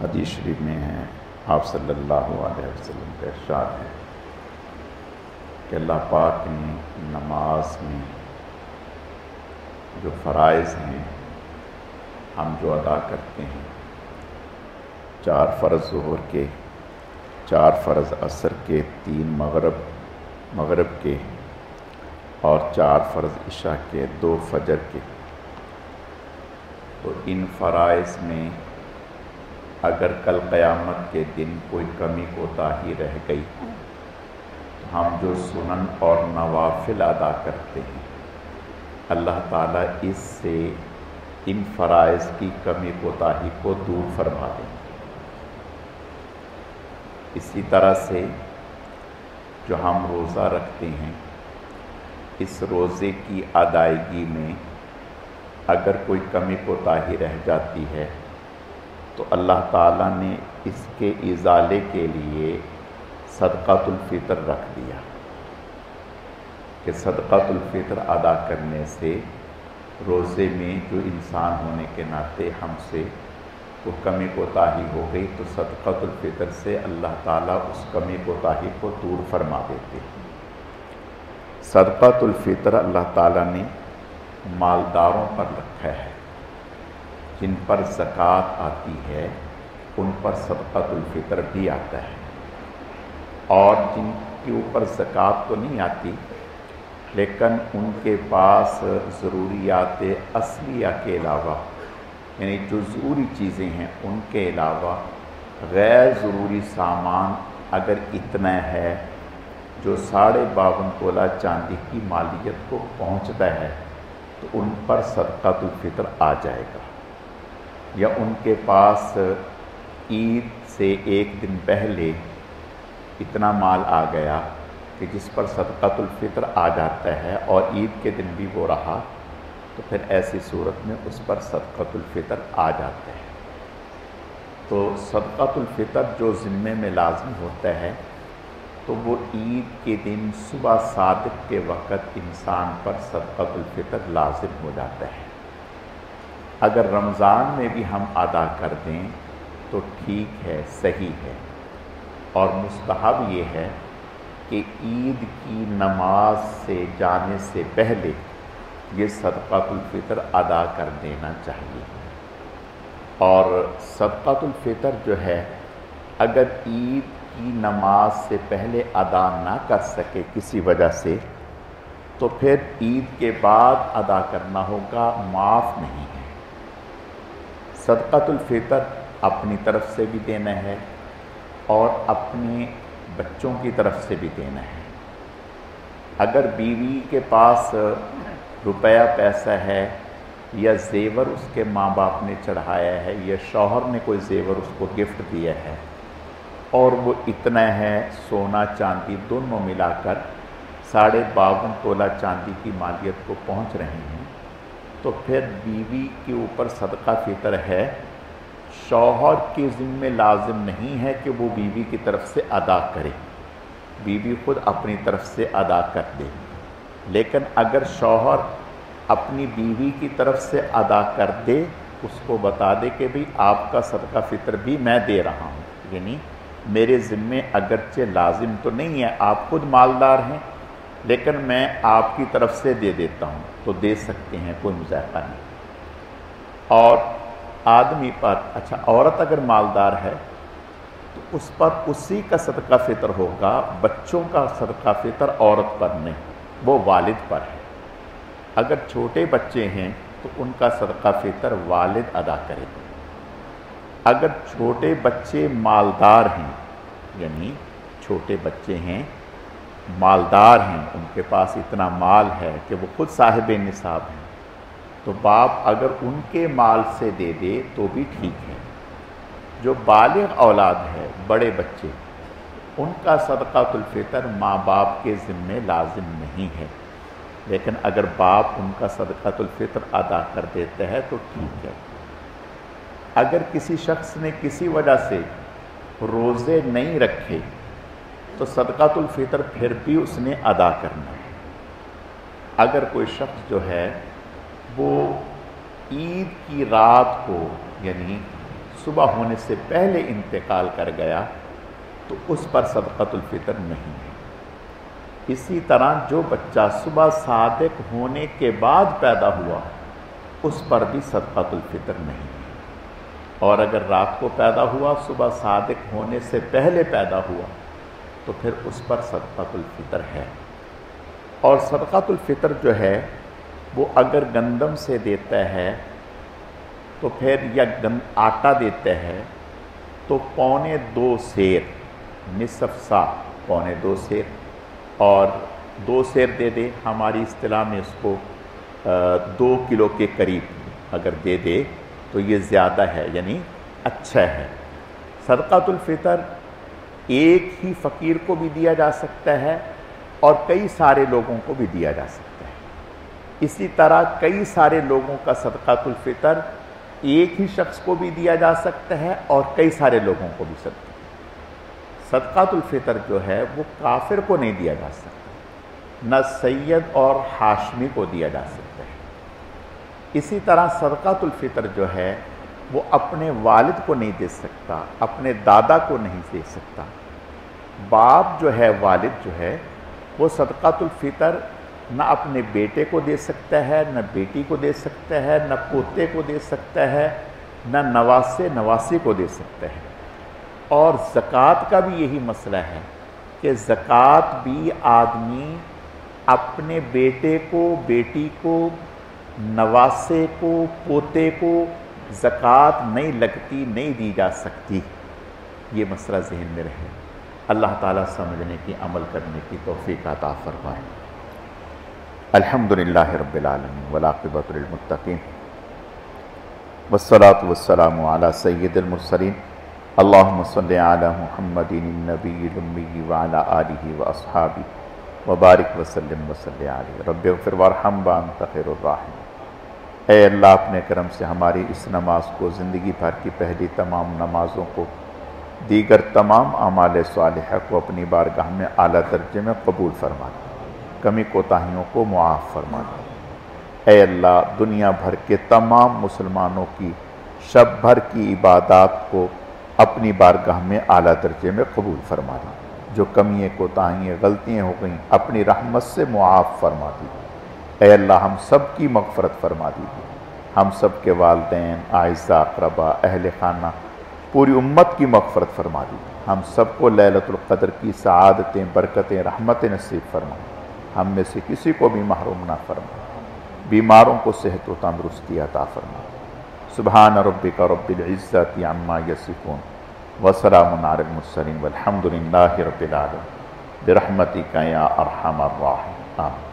حدیث شریف میں ہے، آپ صلی اللہ علیہ وسلم کا ارشاد ہے کہ اللہ پاک نے نماز میں جو فرائض ہیں ہم جو ادا کرتے ہیں، 4 فرض ظہر کے، 4 فرض عصر کے، 3 مغرب کے اور 4 فرض عشاء کے، 2 فجر کے، تو ان فرائض میں اگر کل قیامت کے دن کوئی کمی کوتاہی رہ گئی تو ہم جو سنن اور نوافل ادا کرتے ہیں اللہ تعالیٰ اس سے ان فرائض کی کمی کوتاہی کو دور فرما دیں گے۔ اسی طرح سے جو ہم روزہ رکھتے ہیں، اس روزے کی ادائیگی میں اگر کوئی کمی کوتاہی رہ جاتی ہے تو اللہ تعالیٰ نے اس کے ازالے کے لیے صدقۃ الفطر رکھ دیا کہ صدقۃ الفطر ادا کرنے سے روزے میں جو انسان ہونے کے ناطے ہم سے وہ کمی کوتاہی ہو گئی تو صدقۃ الفطر سے اللہ تعالیٰ اس کمی کوتاہی کو دور فرما دیتے ہیں۔ صدقۃ الفطر اللہ تعالیٰ نے مالداروں پر رکھا ہے، جن پر زکوٰۃ آتی ہے ان پر صدقۃ الفطر بھی آتا ہے، اور جن کے اوپر زکوٰۃ تو نہیں آتی لیکن ان کے پاس ضروریات اصلیہ کے علاوہ، یعنی جو ضروری چیزیں ہیں ان کے علاوہ غیر ضروری سامان اگر اتنا ہے جو 52.5 تولہ چاندی کی مالیت کو پہنچتا ہے تو ان پر صدقۃ الفطر آ جائے گا، یا ان کے پاس عید سے 1 دن پہلے اتنا مال آ گیا کہ جس پر صدقۃ الفطر آ جاتا ہے اور عید کے دن بھی وہ رہا تو پھر ایسی صورت میں اس پر صدقۃ الفطر آ جاتا ہے۔ تو صدقۃ الفطر جو ذمے میں لازم ہوتا ہے تو وہ عید کے دن صبح صادق کے وقت انسان پر صدقۃ الفطر لازم ہو جاتا ہے۔ اگر رمضان میں بھی ہم ادا کر دیں تو ٹھیک ہے، صحیح ہے، اور مستحب یہ ہے کہ عید کی نماز سے جانے سے پہلے یہ صدقۃ الفطر ادا کر دینا چاہیے۔ اور صدقۃ الفطر جو ہے اگر عید کی نماز سے پہلے ادا نہ کر سکے کسی وجہ سے تو پھر عید کے بعد ادا کرنا ہوگا، معاف نہیں ہے۔ صدقۃ الفطر اپنی طرف سے بھی دینا ہے اور اپنے بچوں کی طرف سے بھی دینا ہے۔ اگر بیوی کے پاس روپیہ پیسہ ہے یا زیور اس کے ماں باپ نے چڑھایا ہے یا شوہر نے کوئی زیور اس کو گفٹ دیا ہے اور وہ اتنا ہے، سونا چاندی دونوں ملا کر 52.5 تولہ چاندی کی مالیت کو پہنچ رہے ہیں، تو پھر بیوی کے اوپر صدقہ فطر ہے۔ شوہر کے ذمہ لازم نہیں ہے کہ وہ بیوی کی طرف سے ادا کرے، بیوی خود اپنی طرف سے ادا کر دے، لیکن اگر شوہر اپنی بیوی کی طرف سے ادا کر دے، اس کو بتا دے کہ بھئی آپ کا صدقہ فطر بھی میں دے رہا ہوں، یعنی میرے ذمے اگرچہ لازم تو نہیں ہے، آپ خود مالدار ہیں لیکن میں آپ کی طرف سے دے دیتا ہوں، تو دے سکتے ہیں، کوئی مذائقہ نہیں۔ اور آدمی پر، اچھا عورت اگر مالدار ہے تو اس پر اسی کا صدقہ فطر ہوگا، بچوں کا صدقہ فطر عورت پر نہیں، وہ والد پر ہے۔ اگر چھوٹے بچے ہیں تو ان کا صدقہ فطر والد ادا کرے گا۔ اگر چھوٹے بچے مالدار ہیں، یعنی چھوٹے بچے ہیں مالدار ہیں، ان کے پاس اتنا مال ہے کہ وہ خود صاحب نصاب ہیں، تو باپ اگر ان کے مال سے دے دے تو بھی ٹھیک ہے۔ جو بالغ اولاد ہے، بڑے بچے، ان کا صدقۃ الفطر ماں باپ کے ذمے لازم نہیں ہے، لیکن اگر باپ ان کا صدقۃ الفطر ادا کر دیتا ہے تو ٹھیک ہے۔ اگر کسی شخص نے کسی وجہ سے روزے نہیں رکھے تو صدقۃ الفطر پھر بھی اس نے ادا کرنا ہے۔ اگر کوئی شخص جو ہے وہ عید کی رات کو، یعنی صبح ہونے سے پہلے انتقال کر گیا تو اس پر صدقۃ الفطر نہیں ہے۔ اسی طرح جو بچہ صبح صادق ہونے کے بعد پیدا ہوا اس پر بھی صدقۃ الفطر نہیں ہے، اور اگر رات کو پیدا ہوا صبح صادق ہونے سے پہلے پیدا ہوا تو پھر اس پر صدقۃ الفطر ہے۔ اور صدقۃ الفطر جو ہے وہ اگر گندم سے دیتا ہے تو پھر یا آٹا دیتا ہے تو 2.25 سیر، نصف سا 2.25 سیر، اور 2 سیر دے دے، ہماری اصطلاح میں اس کو 2 کلو کے قریب اگر دے دے تو یہ زیادہ ہے، یعنی اچھا ہے۔ صدقۃ الفطر ایک ہی فقیر کو بھی دیا جا سکتا ہے اور کئی سارے لوگوں کو بھی دیا جا سکتا ہے۔ اسی طرح کئی سارے لوگوں کا صدقۃ الفطر ایک ہی شخص کو بھی دیا جا سکتا ہے اور کئی سارے لوگوں کو بھی سکتا ہے۔ صدقۃ الفطر جو ہے وہ کافر کو نہیں دیا جا سکتا، نہ سید اور ہاشمی کو دیا جا سکتا ہے۔ اسی طرح صدقۃ الفطر جو ہے وہ اپنے والد کو نہیں دے سکتا، اپنے دادا کو نہیں دے سکتا۔ باپ جو ہے، والد جو ہے، وہ صدقۃ الفطر نہ اپنے بیٹے کو دے سکتا ہے، نہ بیٹی کو دے سکتا ہے، نہ پوتے کو دے سکتا ہے، نہ نواسے نواسی کو دے سکتا ہے۔ اور زکوٰۃ کا بھی یہی مسئلہ ہے کہ زکوٰۃ بھی آدمی اپنے بیٹے کو، بیٹی کو، نواسے کو، پوتے کو زکوٰۃ نہیں لگتی، نہیں دی جا سکتی۔ یہ مسئلہ ذہن میں رہے۔ اللہ تعالیٰ سمجھنے کی، عمل کرنے کی توفیق عطا فرمائے۔ الحمدللہ رب العالمین والعاقبۃ للمتقین والصلاة والسلام علی سید المرسلین اللہم صلی علی محمد النبی الامی وعلی آلہ واصحابہ وبارک وسلم وصلی علیہ رب اغفر وارحم وانت خیر الراحمین۔ اے اللہ اپنے کرم سے ہماری اس نماز کو، زندگی بھر کی پہلی تمام نمازوں کو، دیگر تمام اعمال صالحہ کو اپنی بارگاہ میں اعلیٰ درجے میں قبول فرما دے، کمی کوتاہیوں کو معاف فرما دے۔ اے اللہ دنیا بھر کے تمام مسلمانوں کی شب بھر کی عبادات کو اپنی بارگاہ میں اعلیٰ درجے میں قبول فرما دے۔ جو کمیاں، کوتاہیاں، غلطیاں ہو گئیں اپنی رحمت سے معاف فرما دی۔ اے اللہ ہم سب کی مغفرت فرما دیجیے، ہم سب کے والدین، اعزاء، اقرباء، اہل خانہ، پوری امت کی مغفرت فرما دیجیے۔ ہم سب کو لیلۃ القدر کی سعادتیں، برکتیں، رحمتیں نصیب فرما، ہم میں سے کسی کو بھی محروم نہ فرما، بیماروں کو صحت و تندرستی عطا فرما۔ سبحان ربک رب العزت عما یصفون وسلام علی المرسلین والحمد للہ رب العالمین برحمتک یا ارحم الراحمین آمین۔